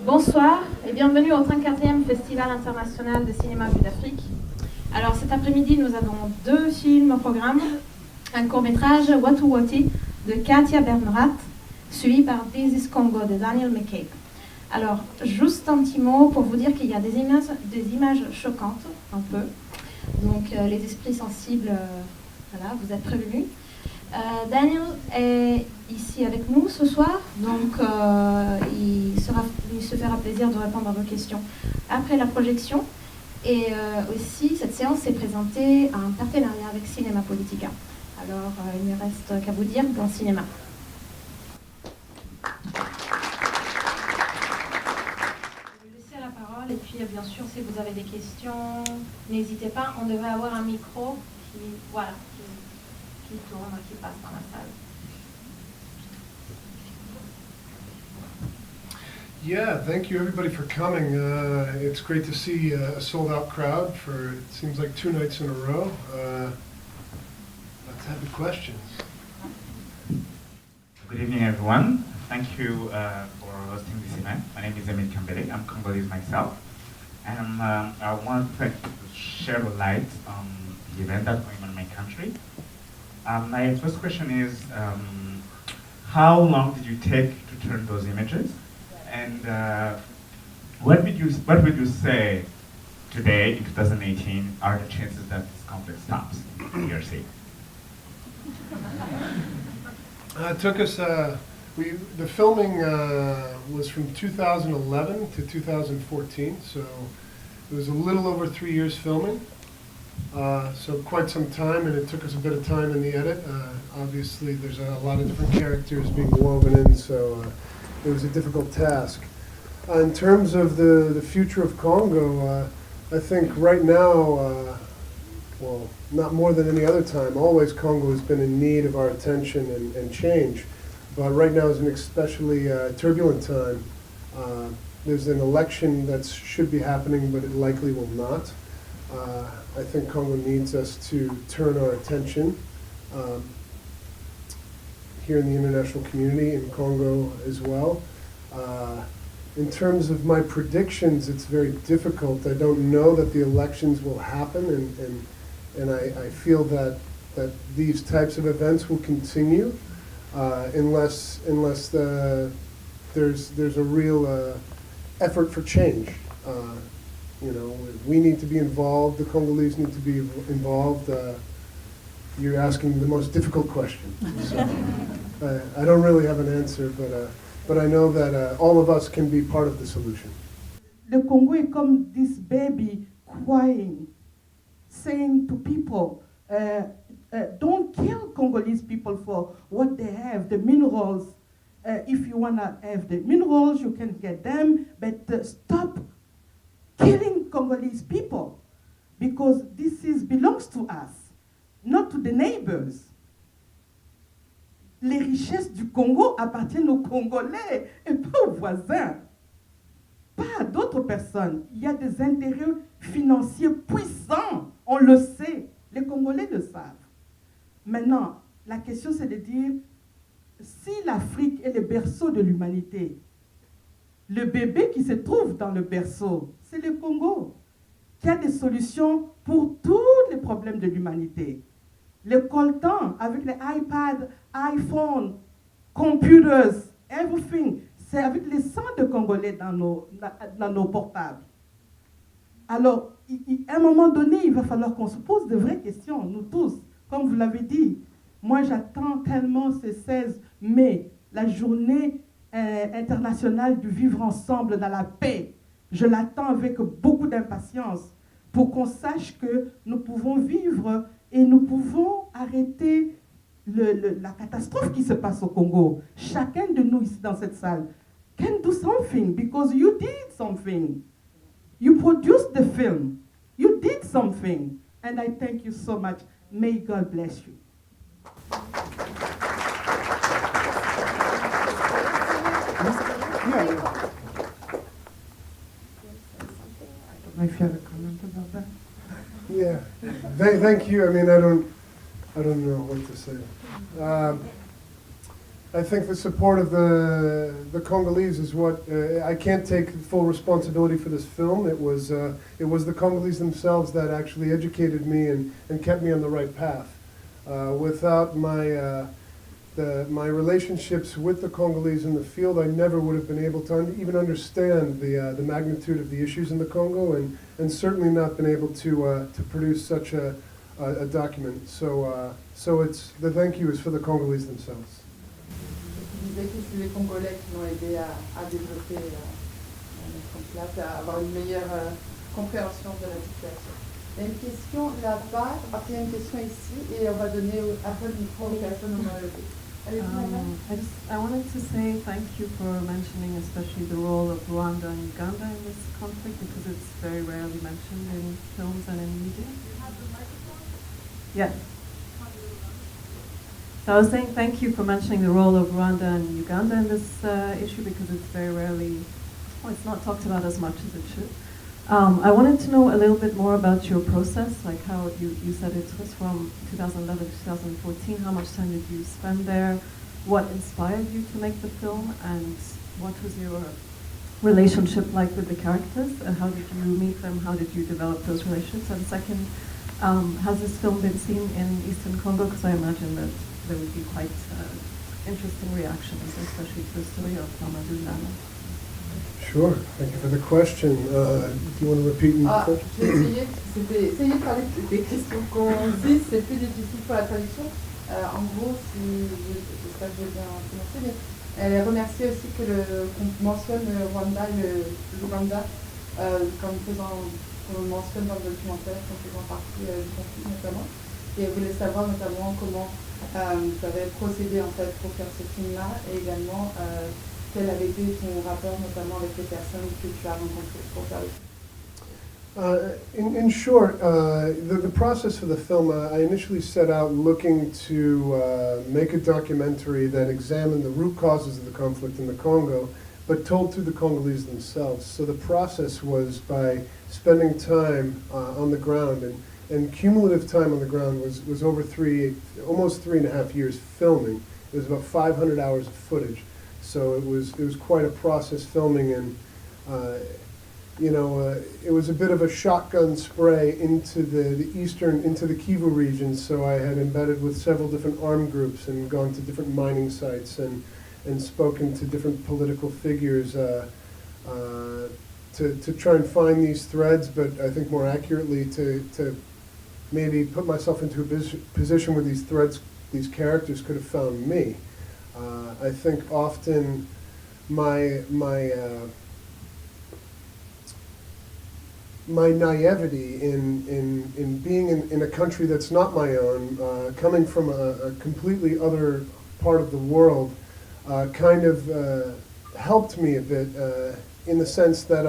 Bonsoir et bienvenue au 34e Festival international de cinéma vue d'Afrique. Alors cet après-midi, nous avons 2 films au programme. Un court-métrage, Watu Wati, de Katia Bernrat, suivi par This is Congo de Daniel McCabe. Alors, juste un petit mot pour vous dire qu'il y a des images choquantes, un peu. Donc les esprits sensibles, voilà, vous êtes prévenus. Daniel est ici avec nous ce soir, donc il se fera plaisir de répondre à vos questions après la projection. Et aussi, cette séance est présentée en partenariat avec Cinéma Politica. Alors, il ne me reste qu'à vous dire bon cinéma. Je vais laisser la parole et puis bien sûr, si vous avez des questions, n'hésitez pas. On devrait avoir un micro qui tourne, qui passe dans la salle. Yeah, thank you everybody for coming. It's great to see a sold-out crowd for, it seems like 2 nights in a row. Let's have the questions. Good evening, everyone. Thank you for hosting this event. My name is McCabe. I'm Congolese myself. And I want to share a light on the event that's going on in my country. My first question is, how long did you take to turn those images? And what would you say today, in 2018, are the chances that this conflict stops in DRC? It took us, the filming was from 2011 to 2014, so it was a little over 3 years filming. So quite some time, and it took us a bit of time in the edit. Obviously, there's a lot of different characters being woven in, so it was a difficult task. In terms of the future of Congo, I think right now, well, not more than any other time, always Congo has been in need of our attention and change. But right now is an especially turbulent time. There's an election that should be happening, but it likely will not. I think Congo needs us to turn our attention here in the international community, in Congo as well. In terms of my predictions, it's very difficult. I don't know that the elections will happen, and I feel that these types of events will continue unless there's a real effort for change. You know, we need to be involved. The Congolese need to be involved. You're asking the most difficult question. So, I don't really have an answer, but I know that all of us can be part of the solution. Le Congo est comme this baby crying, saying to people, don't kill Congolese people for what they have, the minerals. If you want to have the minerals, you can get them, but stop killing Congolese people, because this belongs to us, not to the neighbors. Les richesses du Congo appartiennent aux Congolais et pas aux voisins, pas à d'autres personnes. Il y a des intérêts financiers puissants, on le sait, les Congolais le savent. Maintenant, la question c'est de dire, si l'Afrique est le berceau de l'humanité, le bébé qui se trouve dans le berceau, c'est le Congo, qui a des solutions pour tous les problèmes de l'humanité. Le coltan, avec les iPads, iPhone, computers, everything, c'est avec les sang de Congolais dans nos portables. Alors, à un moment donné, il va falloir qu'on se pose de vraies questions, nous tous, comme vous l'avez dit. Moi, j'attends tellement ce 16 mai, la journée internationale du vivre ensemble dans la paix. Je l'attends avec beaucoup d'impatience pour qu'on sache que nous pouvons vivre et nous pouvons arrêter la catastrophe qui se passe au Congo. Chacun de nous ici dans cette salle can do something because you did something. You produced the film. You did something. And I thank you so much. May God bless you. If you have a comment about that. Yeah, thank you. I mean, I don't know what to say. I think the support of the Congolese is what I can't take full responsibility for this film. It was the Congolese themselves that actually educated me and kept me on the right path. Without my relationships with the Congolese in the field, I never would have been able to even understand the magnitude of the issues in the Congo, and certainly not been able to produce such a document. So it's the thank you is for the Congolese themselves. Je disais que c'est les Congolais qui m'ont aidé à développer, à mettre en place, à avoir une meilleure compréhension de la situation. Il y a une question là-bas, après il y a une question ici, et on va donner après le micro aux personnes au moins levées. I wanted to say thank you for mentioning especially the role of Rwanda and Uganda in this conflict, because it's very rarely mentioned in films and in media. Yes. So I was saying thank you for mentioning the role of Rwanda and Uganda in this issue, because it's very rarely, well, it's not talked about as much as it should. I wanted to know a little bit more about your process, like how you said it was from 2011 to 2014. How much time did you spend there? What inspired you to make the film? And what was your relationship like with the characters? And how did you meet them? How did you develop those relationships? And second, has this film been seen in Eastern Congo? Because I imagine that there would be quite interesting reactions, especially to the story of Mamadou Nana. Sure, thank you for the question. Do you want to repeat the question? J'ai essayé de parler des questions qu'on dit, c'est plus difficile pour la traduction. En gros, j'espère que j'ai bien prononcé, mais elle remerciait aussi qu'on mentionne le Rwanda et l'Ouganda comme on mentionne dans le documentaire, comme faisant partie du conflit notamment. Et elle voulait savoir notamment comment tu avais procédé en fait pour faire ce film-là, et également quel avait été ton rapport notamment avec les personnes que tu as rencontrées pour faire le film. In short, the process for the film, I initially set out looking to make a documentary that examined the root causes of the conflict in the Congo, but told through the Congolese themselves. So the process was by spending time on the ground, and cumulative time on the ground was over almost 3.5 years filming. It was about 500 hours of footage. So it was quite a process filming, and it was a bit of a shotgun spray into the Kivu region. So I had embedded with several different armed groups and gone to different mining sites and spoken to different political figures to try and find these threads, but I think more accurately to maybe put myself into a position where these characters could have found me. I think often my naivety in being in a country that's not my own, coming from a completely other part of the world, kind of helped me a bit in the sense that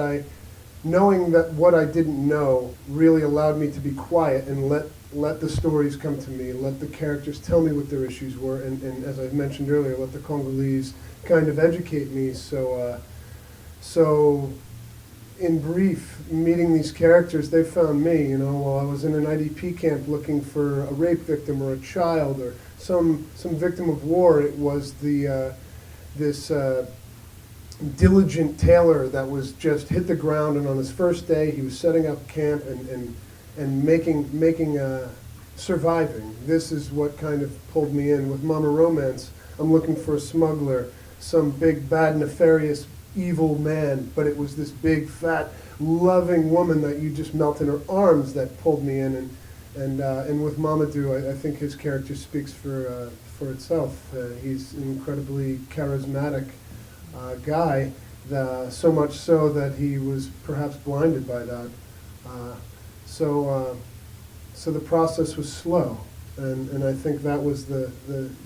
knowing that what I didn't know really allowed me to be quiet and let the stories come to me, let the characters tell me what their issues were, and as I mentioned earlier, let the Congolese kind of educate me. So in brief, meeting these characters, they found me, while I was in an IDP camp looking for a rape victim or a child or some victim of war. It was this diligent tailor that was just hit the ground, and on his first day he was setting up camp and making surviving. This is what kind of pulled me in. With Mama Romance, I'm looking for a smuggler, some big, bad, nefarious, evil man, but it was this big, fat, loving woman that you just melt in her arms that pulled me in. And with Mamadou, I think his character speaks for itself. He's an incredibly charismatic guy, so much so that he was perhaps blinded by that. So the process was slow, and I think that was the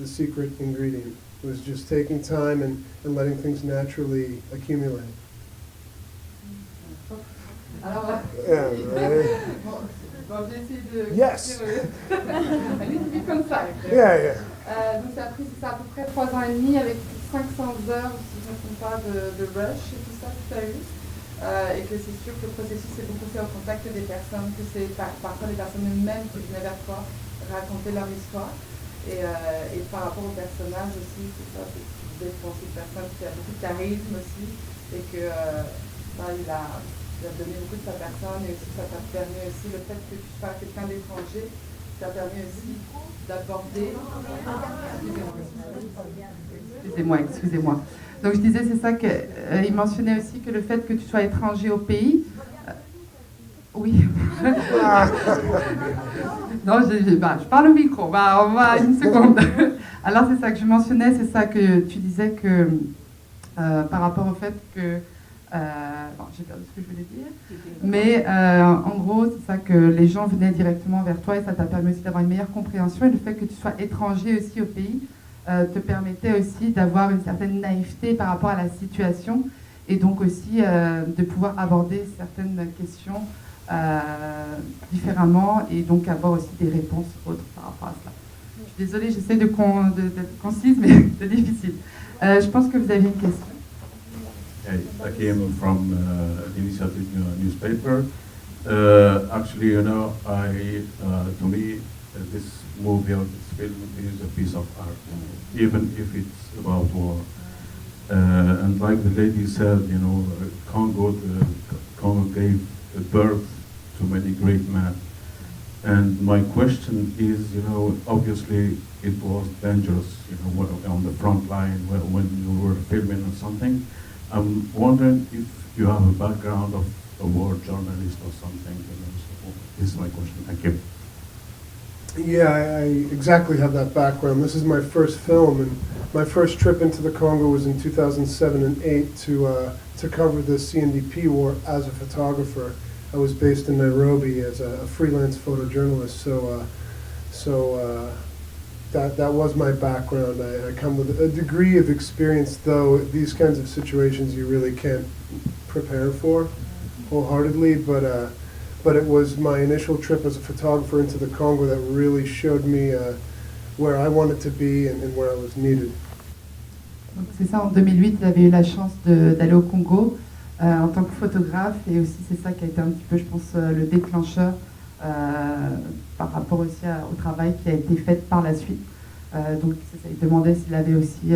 secret ingredient. It was just taking time and letting things naturally accumulate. Alors, Yeah, right? bon, j'ai essayé de... Yes. Un little bit comme ça. Yeah. Donc ça a pris à peu près 3 ans et demi avec 500 heures, si je ne me trompe pas, de rush et tout ça que tu as eu. Et que c'est sûr que le processus est beaucoup fait au contact des personnes, que c'est parfois les personnes elles-mêmes qui venaient vers toi raconter leur histoire. Et par rapport au personnage aussi, c'est ça, c'est une personne qui a beaucoup de charisme aussi, et que il a donné beaucoup de sa personne, et aussi ça t'a permis aussi, le fait que tu sois quelqu'un d'étranger, ça t'a permis aussi d'aborder... Excusez-moi. Donc je disais, c'est ça qu'il mentionnait aussi, que le fait que tu sois étranger au pays... oui. Non, je parle au micro, on va une seconde. Alors c'est ça que je mentionnais, c'est ça que tu disais que par rapport au fait que... j'ai perdu ce que je voulais dire. Mais en gros, c'est ça que les gens venaient directement vers toi et ça t'a permis aussi d'avoir une meilleure compréhension. Et le fait que tu sois étranger aussi au pays te permettait aussi d'avoir une certaine naïveté par rapport à la situation et donc aussi de pouvoir aborder certaines questions différemment et donc avoir aussi des réponses autres par rapport à cela. Je suis désolée, j'essaie d'être concise, mais c'est difficile. Je pense que vous aviez une question. I came from Initiative newspaper. Actually, you know, to me, this movie or this film is a piece of art, even if it's about war. And like the lady said, you know, Congo gave birth to many great men. And my question is, you know, obviously it was dangerous, you know, on the front line when you were filming or something. I'm wondering if you have a background of a war journalist or something. You know, so this is my question. Thank you. Yeah, I exactly have that background. This is my first film, and my first trip into the Congo was in 2007 and 2008 to cover the CNDP war as a photographer. I was based in Nairobi as a freelance photojournalist, so that was my background. I come with a degree of experience, though these kinds of situations you really can't prepare for wholeheartedly, but it was my initial trip as a photographer into the Congo that really showed me where I wanted to be and where I was needed. Donc c'est ça, en 2008, il avait eu la chance d'aller au Congo en tant que photographe, et aussi c'est ça qui a été un petit peu, je pense, le déclencheur par rapport aussi au travail qui a été fait par la suite. Donc c'est ça, il demandait s'il avait aussi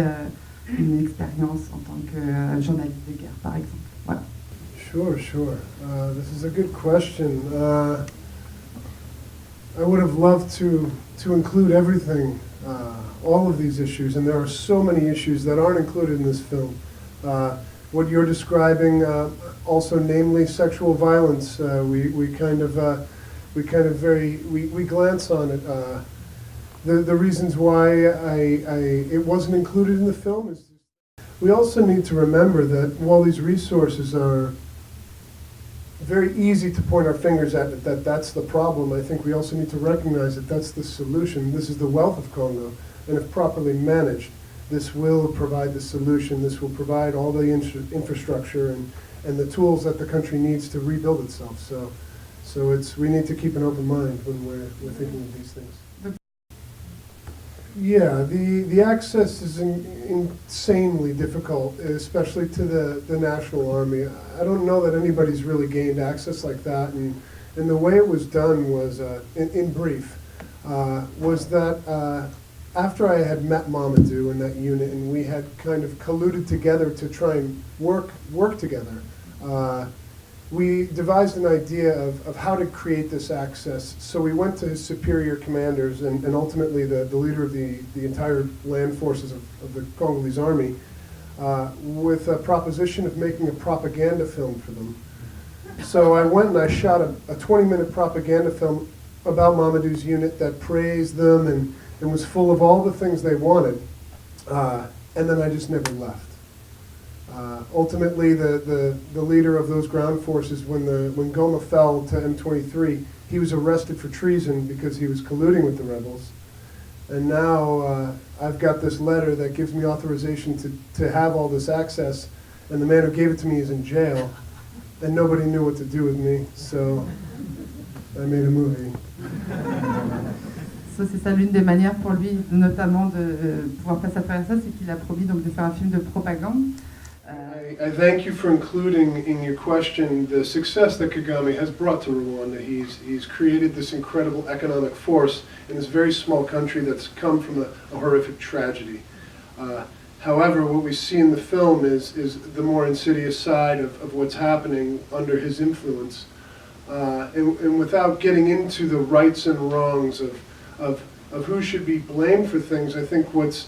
une expérience en tant que journaliste de guerre, par exemple. Voilà. Sure. This is a good question. I would have loved to include everything, all of these issues, and there are so many issues that aren't included in this film. What you're describing, also namely sexual violence, we glance on it. The reasons why it wasn't included in the film is we also need to remember that while these resources are very easy to point our fingers at that's the problem, I think we also need to recognize that that's the solution. This is the wealth of Congo, and if properly managed, this will provide the solution. This will provide all the infrastructure and the tools that the country needs to rebuild itself. So we need to keep an open mind when we're thinking of these things. Yeah, the access is insanely difficult, especially to the National Army. I don't know that anybody's really gained access like that, and the way it was done was, in brief, was that after I had met Mamadou in that unit and we had kind of colluded together to try and work together, we devised an idea of how to create this access. So we went to his superior commanders and ultimately the leader of the entire land forces of the Congolese army with a proposition of making a propaganda film for them. So I went and I shot a 20-minute propaganda film about Mamadou's unit that praised them and was full of all the things they wanted. And then I just never left. Ultimately, the leader of those ground forces, when Goma fell to M23, he was arrested for treason because he was colluding with the rebels. And now I've got this letter that gives me authorization to have all this access, and the man who gave it to me is in jail, and nobody knew what to do with me, so I made a movie. Ça, c'est ça, l'une des manières pour lui, notamment de pouvoir passer à travers ça, c'est qu'il a promis donc de faire un film de propagande. I thank you for including in your question the success that Kagame has brought to Rwanda. He's created this incredible economic force in this very small country that's come from a horrific tragedy. However, what we see in the film is the more insidious side of what's happening under his influence. And without getting into the rights and wrongs of who should be blamed for things, I think what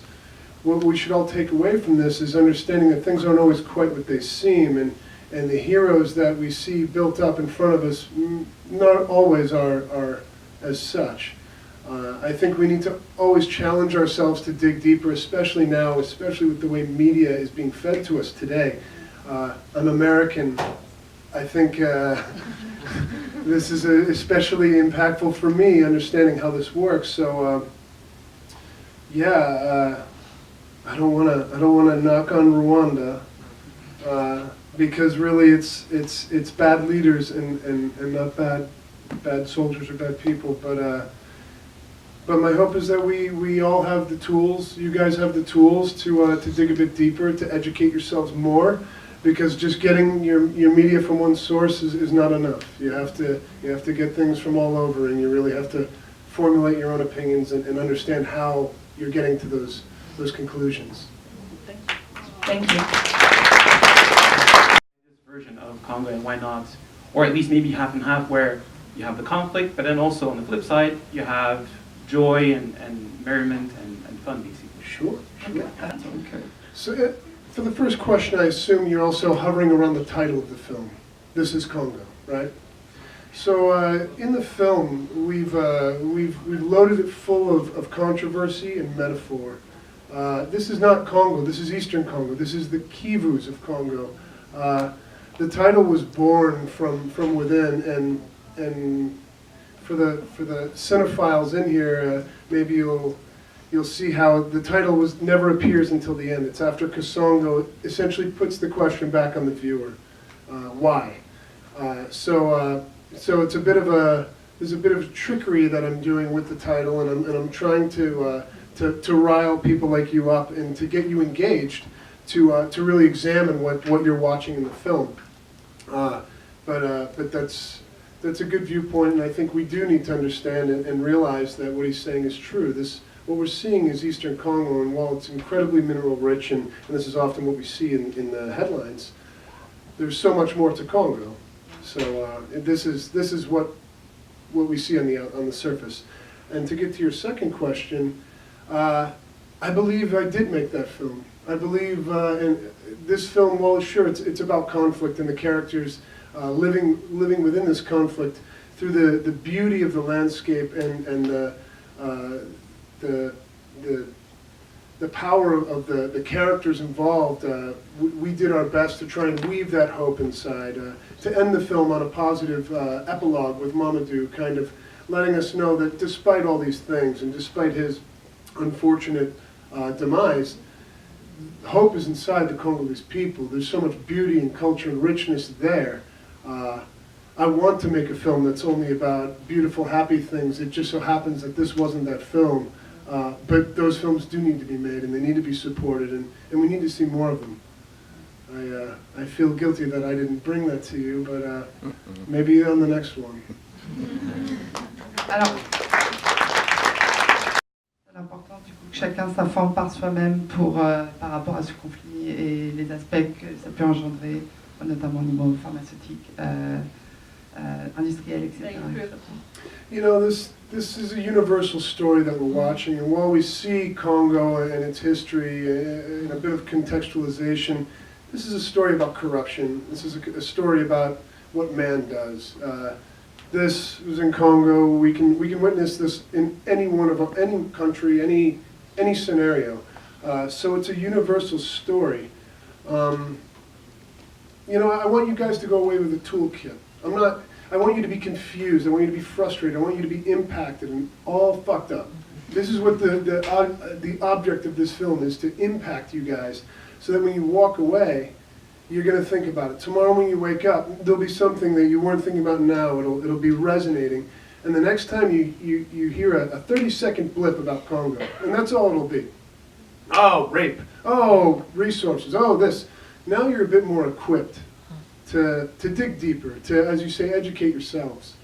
we should all take away from this is understanding that things aren't always quite what they seem, and the heroes that we see built up in front of us not always are as such. I think we need to always challenge ourselves to dig deeper, especially now, especially with the way media is being fed to us today. I'm American. I think this is especially impactful for me, understanding how this works. So, I don't want to knock on Rwanda because really it's bad leaders and not bad soldiers or bad people. But my hope is that we all have the tools. You guys have the tools to dig a bit deeper, to educate yourselves more, because just getting your media from one source is not enough. You have to get things from all over, and you really have to formulate your own opinions and understand how you're getting to those conclusions. Thank you. This version of Congo, and why not, or at least maybe half and half, where you have the conflict, but then also on the flip side, you have joy and merriment and fun, basically. Sure. Okay. So for the first question, I assume you're also hovering around the title of the film. This is Congo, right? So in the film, we've loaded it full of controversy and metaphor. This is not Congo, this is Eastern Congo. This is the Kivus of Congo. The title was born from within, and for the cinephiles in here, maybe you'll see how the title never appears until the end. It's after Kasongo essentially puts the question back on the viewer. Why? So it's there's a bit of trickery that I'm doing with the title, and I'm trying to rile people like you up and to get you engaged to really examine what you're watching in the film. But that's a good viewpoint, and I think we do need to understand and realize that what he's saying is true. What we're seeing is Eastern Congo, and while it's incredibly mineral rich, and this is often what we see in the headlines, there's so much more to Congo. So this is what we see on the surface. And to get to your second question, I believe I did make that film. I believe in this film, well, sure, it's about conflict and the characters living within this conflict through the beauty of the landscape and the power of the characters involved. We did our best to try and weave that hope inside, to end the film on a positive epilogue with Mamadou kind of letting us know that despite all these things and despite his unfortunate demise, hope is inside the Congolese people. There's so much beauty and culture and richness there. I want to make a film that's only about beautiful, happy things. It just so happens that this wasn't that film. But those films do need to be made, and they need to be supported, and we need to see more of them. I feel guilty that I didn't bring that to you, but maybe on the next one. Alors, c'est important du coup que chacun s'informe par soi-même par rapport à ce conflit et les aspects que ça peut engendrer, notamment au niveau pharmaceutique, industriel, etc. You know, this is a universal story that we're watching, and while we see Congo and its history and a bit of contextualization, this is a story about corruption. This is a story about what man does. This was in Congo. We can witness this in any country, any scenario. So it's a universal story. You know, I want you guys to go away with a toolkit. I want you to be confused. I want you to be frustrated. I want you to be impacted and all fucked up. This is what the object of this film is, to impact you guys, so that when you walk away, you're going to think about it. Tomorrow when you wake up, there'll be something that you weren't thinking about now. It'll be resonating. And the next time you hear a 30-second blip about Congo, and that's all it'll be. Oh, rape. Oh, resources. Oh, this. now you're a bit more equipped to dig deeper, to, as you say, educate yourselves.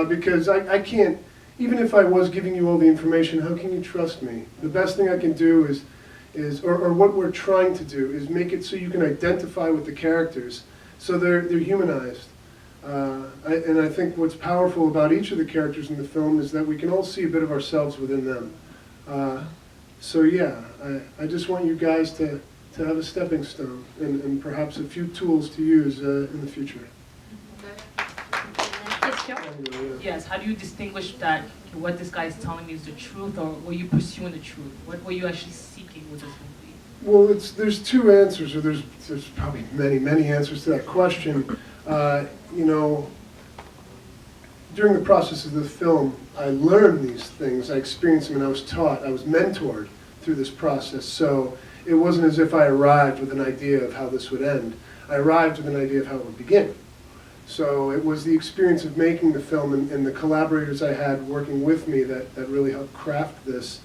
Because I can't, even if I was giving you all the information, how can you trust me? The best thing I can do is or what we're trying to do is make it so you can identify with the characters, so they're humanized. And I think what's powerful about each of the characters in the film is that we can all see a bit of ourselves within them. So yeah, I just want you guys to have a stepping stone and perhaps a few tools to use in the future. Yes, how do you distinguish that what this guy is telling me is the truth, or were you pursuing the truth? What were you actually seeking with this movie? Well, there's two answers, or there's probably many answers to that question. You know, during the process of the film, I learned these things, I experienced them, and I was taught, I was mentored through this process. So it wasn't as if I arrived with an idea of how this would end. I arrived with an idea of how it would begin. So it was the experience of making the film and the collaborators I had working with me that really helped craft this.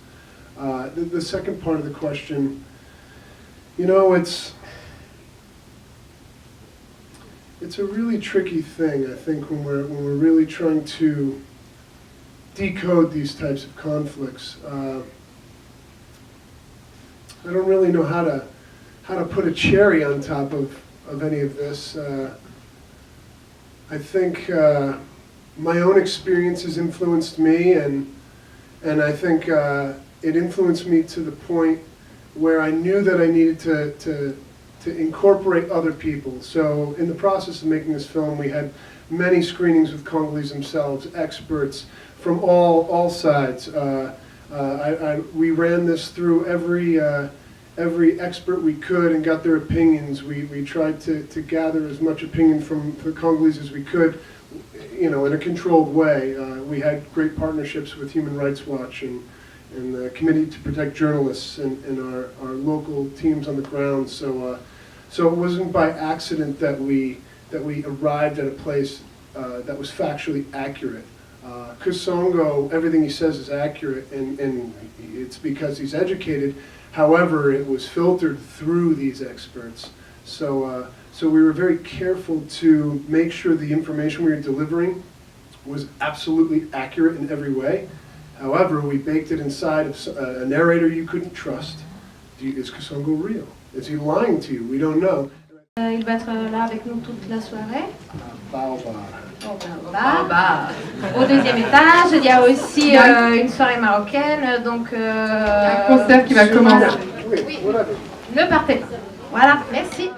The second part of the question, you know, it's a really tricky thing, I think, when we're really trying to decode these types of conflicts. I don't really know how to put a cherry on top of any of this. I think my own experiences influenced me, and I think it influenced me to the point where I knew that I needed to incorporate other people. So in the process of making this film, we had many screenings with Congolese themselves, experts from all sides. We ran this through every expert we could and got their opinions. We tried to gather as much opinion from the Congolese as we could, you know, in a controlled way. We had great partnerships with Human Rights Watch and the Committee to Protect Journalists and our local teams on the ground. So it wasn't by accident that we arrived at a place that was factually accurate. Kasongo, everything he says is accurate, and it's because he's educated. However, it was filtered through these experts. So we were very careful to make sure the information we were delivering was absolutely accurate in every way. However, we baked it inside of a narrator you couldn't trust. Is Kasongo real? Is he lying to you? We don't know. Il va être là avec nous toute la soirée. Au deuxième étage, il y a aussi une soirée marocaine, donc un concert qui va commencer. Oui, ne partez pas. Voilà, merci.